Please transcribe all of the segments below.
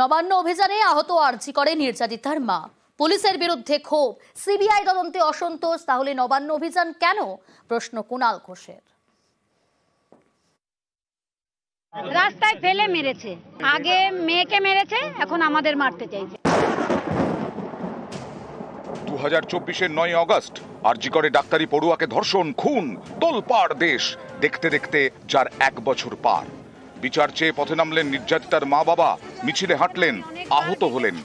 নবান্ন অভিযানে আহত আরজি করে নির্যাতিতার মা। পুলিশের বিরুদ্ধে ক্ষোভ, সিবিআই তদন্তে অসন্তোষ। তাহলে নবান্ন অভিযান কেন? প্রশ্ন কুণাল ঘোষের। রাস্তায় ফেলে মেরেছে, আগে মেয়েকে মেরেছে, এখন আমাদের মারতে চাইছে। 2024-এর 9 আগস্ট আরজি করে ডাক্তারি পড়ুয়াকে ধর্ষণ, খুন, তোলপাড় দেশ। দেখতে দেখতে যার 1 বছর পার। বিচার চেয়ে পথে নামলেন নির্যাতিতার মা বাবা, মিছিলে হাঁটলেন, আহত হলেন।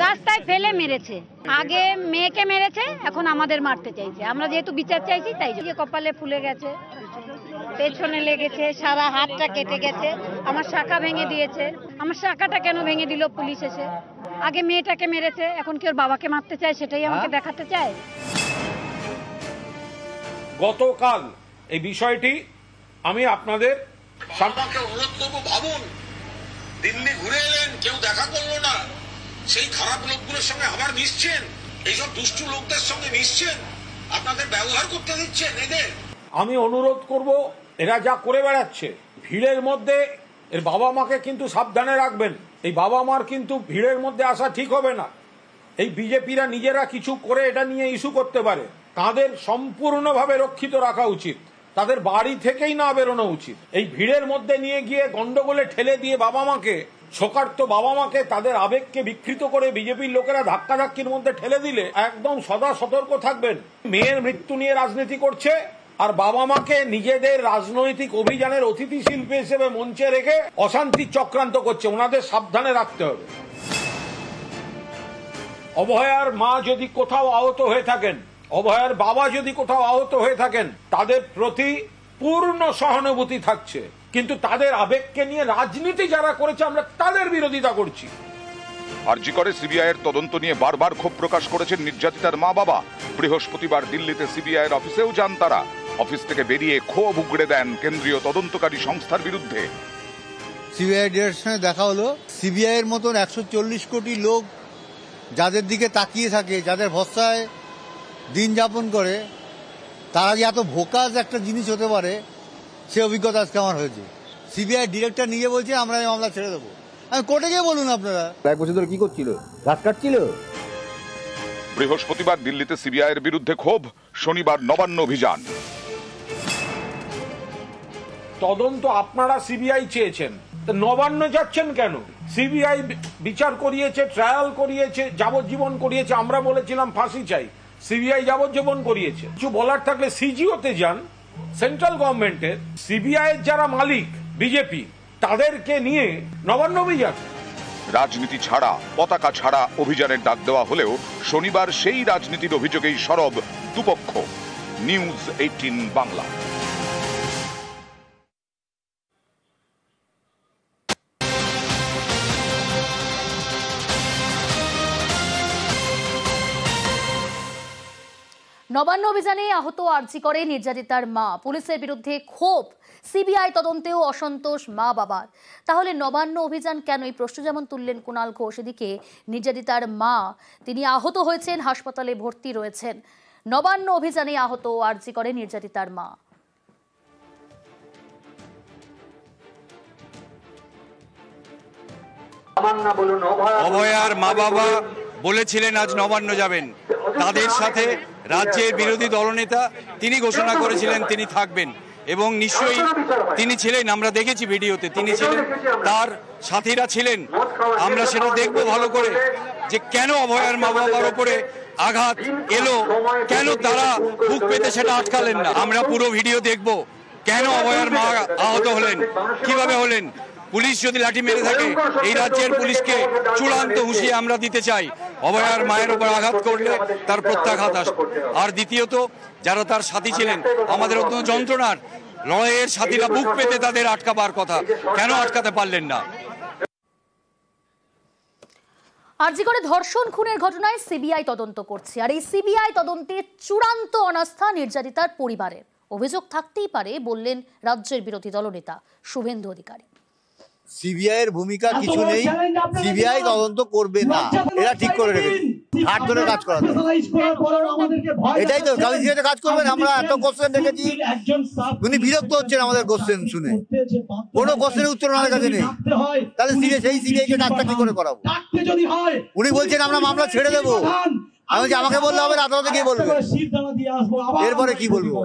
রাস্তায় ফেলে মেরেছে, আগে মেয়েকে মেরেছে, এখন আমাদের মারতে চাইছে। আমরা যেহেতু বিচার চাইছি তাই যে কপালে ফুলে গেছে, পেছনে লেগেছে, সারা হাতটা কেটে গেছে, আমার শাখা ভেঙে দিয়েছে। আমার শাখাটা কেন ভেঙে দিল পুলিশ এসে? আগে মেয়েটাকে মেরেছে, এখন কি ওর বাবাকে মারতে চায় সেটাই আমাকে দেখাতে চায়। গতকাল এই বিষয়টি আমি আপনাদের আমাকে অনুরোধ করবো, ভাবুন দিল্লি ঘুরে এলেন, কেউ দেখা করলো না, সেই খারাপ লোকগুলোর সঙ্গে আবার মিশছেন, এইসব দুষ্টু লোকদের সঙ্গে মিশছেন, আপনাদের ব্যবহার করতে দিচ্ছেন এদের। আমি অনুরোধ করব, এরা যা করে বেড়াচ্ছে ভিড়ের মধ্যে এর বাবা মাকে কিন্তু সাবধানে রাখবেন। এই বাবা মার কিন্তু ভিড়ের মধ্যে আসা ঠিক হবে না। এই বিজেপিরা নিজেরা কিছু করে এটা নিয়ে ইস্যু করতে পারে, তাদের সম্পূর্ণভাবে রক্ষিত রাখা উচিত। তাদের বাড়ি থেকেই না বেরোনো উচিত। এই ভিড়ের মধ্যে নিয়ে গিয়ে গন্ডগোলে ঠেলে দিয়ে বাবা মাকে, শোকার্ত বাবা মাকে, তাদের আবেগকে বিকৃত করে বিজেপির লোকেরা ধাক্কাধাক্কির মধ্যে ঠেলে দিলে একদম সদা সতর্ক থাকবেন। মেয়ের মৃত্যু নিয়ে রাজনীতি করছে আর বাবা মাকে নিজেদের রাজনৈতিক অভিযানের অতিথি শিল্পী হিসেবে মঞ্চে রেখে অশান্তির চক্রান্ত করছে। ওনাদের সাবধানে রাখতে হবে। অভয়ার মা যদি কোথাও আহত হয়ে থাকেন, অভয়ার বাবা যদি কোথাও আহত হয়ে থাকেন, তাদের প্রতি পূর্ণ সহানুভূতি থাকছে, কিন্তু তাদের আবেগকে নিয়ে রাজনীতি যারা করেছে আমরা তাদের বিরোধিতা করছি। আরজি করে সিবিআই এর তদন্ত নিয়ে বারবার ক্ষোভ প্রকাশ করেছেন নির্যাতিতার মা বাবা। বৃহস্পতিবার দিল্লিতে সিবিআই এর অফিসেও যান তারা। অফিস থেকে বেরিয়ে ক্ষোভ উগড়ে দেন কেন্দ্রীয় তদন্তকারী সংস্থার বিরুদ্ধে। সিবিআই ডিরেক্টরের সঙ্গে দেখা হলো। সিবিআই এর মতন 140 কোটি লোক যাদের দিকে তাকিয়ে থাকে, যাদের ভরসায় দিন যাপন করে, তারা যে এত ভোকাস একটা জিনিস হতে পারে সে অভিজ্ঞতা আজকে আমার হয়েছে। সিবিআই ডিরেক্টর নিজে বলছে আমরা এই মামলা ছেড়ে দেবো। আমি কোর্টে গিয়ে বলুন আপনারা। 1 বছর ধরে কি করছিল? ঘাস কাটছিল। বৃহস্পতিবার দিল্লিতে সিবিআই এর বিরুদ্ধে ক্ষোভ, শনিবার নবান্ন অভিযান। তদন্ত আপনারা সিবিআই চেয়েছেন, নবান্ন যাচ্ছেন কেন? সিবিআই বিচার করিয়েছে, ট্রায়াল করিয়েছে, যাবজ্জীবন করিয়েছে। আমরা বলেছিলাম ফাঁসি চাই, সিবিআই যাবজ্জীবন করিয়েছে। কিছু বলার থাকলে সিজিওতে যান, সেন্ট্রাল গভর্নমেন্টের। সিবিআই এর যারা মালিক বিজেপি, তাদেরকে নিয়ে নবান্ন অভিযান। রাজনীতি ছাড়া, পতাকা ছাড়া অভিযানের ডাক দেওয়া হলেও শনিবার সেই রাজনীতির অভিযোগেই সরব দুপক্ষ। নিউজ 18 বাংলা। নবান্ন অভিযানে আহত আরজি করে নির্যাতিতার মা। পুলিশের বিরুদ্ধে ক্ষোভ, সিবিআই তদন্তেও অসন্তোষ মা বাবার। তাহলে নবান্ন অভিযান কেন? এই প্রশ্ন যেমন তুললেন কুণাল ঘোষ, এদিকে নির্যাতিতার মা, তিনি আহত হয়েছেন, হাসপাতালে ভর্তি রয়েছেন। নবান্ন অভিযানে আহত আরজি করে নির্যাতিতার মা। অভয়ার মা বাবা বলেছিলেন আজ নবান্ন যাবেন। তাদের সাথে রাজ্যের বিরোধী দলনেতা তিনি ঘোষণা করেছিলেন তিনি থাকবেন, এবং নিশ্চয়ই তিনি ছিলেন, আমরা দেখেছি ভিডিওতে তিনি ছিলেন, তার সাথীরা ছিলেন। আমরা সেটা দেখব ভালো করে যে কেন অভয়ার মা বাবার ওপরে আঘাত এলো, কেন তারা বুক পেতে সেটা আটকালেন না। আমরা পুরো ভিডিও দেখব, কেন অভয়ার মা আহত হলেন, কিভাবে হলেন। পুলিশ যদি লাঠি মেরে থাকে, এই রাজ্যের পুলিশকে চূড়ান্ত হুঁশিয়ে আমরা দিতে চাই, অভয়ার মায়ের উপর আঘাত করলে তার প্রত্যাঘাত আসবে। আর দ্বিতীয়ত, যারা তার সাথী ছিলেন, আমাদের অত্যন্ত যন্ত্রণার লড়াইয়ের সাথীরা বুক পেতে তাদের আটকাবার কথা, কেন আটকাতে পারলেন না? আরজি করে ধর্ষণ খুনের ঘটনায় সিবিআই তদন্ত করছে, আর এই সিবিআই তদন্তে চূড়ান্ত অনাস্থা নির্যাতিতার পরিবারের। অভিযোগ থাকতেই পারে বললেন রাজ্যের বিরোধী দলনেতা শুভেন্দু অধিকারী। সিবিআই এর ভূমিকা কিছু নেই, সিবিআই তদন্ত করবে না, এরা ঠিক করে রেখেছে। হাত ধরে কাজ করাতে হবে। এটাই তো গালিতে কাজ করবেন। আমরা এত কোশ্চেন দেখেছি, উনি বিরক্ত হচ্ছেন আমাদের কোশ্চেন শুনে, কোনো কোশ্চেনের উত্তর আমাদের কাছে নেই। তাহলে সেই সিবিআইকে কাজটা কি করে করাবো? উনি বলছেন আমরা মামলা ছেড়ে দেবো। আমি বলছি আমাকে বললে হবে, আদালতে গিয়ে বলবে। এরপরে কি বলবো?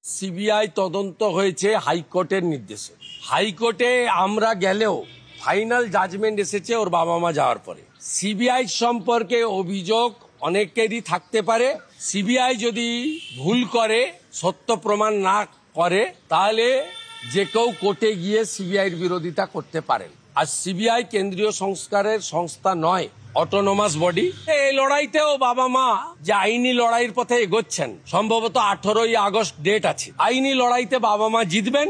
সিবিআই তদন্ত হয়েছে হাইকোর্টের নির্দেশে। হাইকোর্টে আমরা গেলেও ফাইনাল জাজমেন্ট এসেছে ওর বাবা মা যাওয়ার পরে। সিবিআই সম্পর্কে অভিযোগ অনেকেরই থাকতে পারে। সিবিআই যদি ভুল করে, সত্য প্রমাণ না করে, তাহলে যে কেউ কোর্টে গিয়ে সিবিআইয়ের বিরোধিতা করতে পারেন। আর সিবিআই কেন্দ্রীয় সংস্কারের সংস্থা নয়, অটোনোমাস বডি। এই লড়াইতেও বাবা মা যে আইনি লড়াইয়ের পথে এগোচ্ছেন, সম্ভবত 18ই আগস্ট ডেট আছে, আইনি লড়াইতে বাবা মা জিতবেন।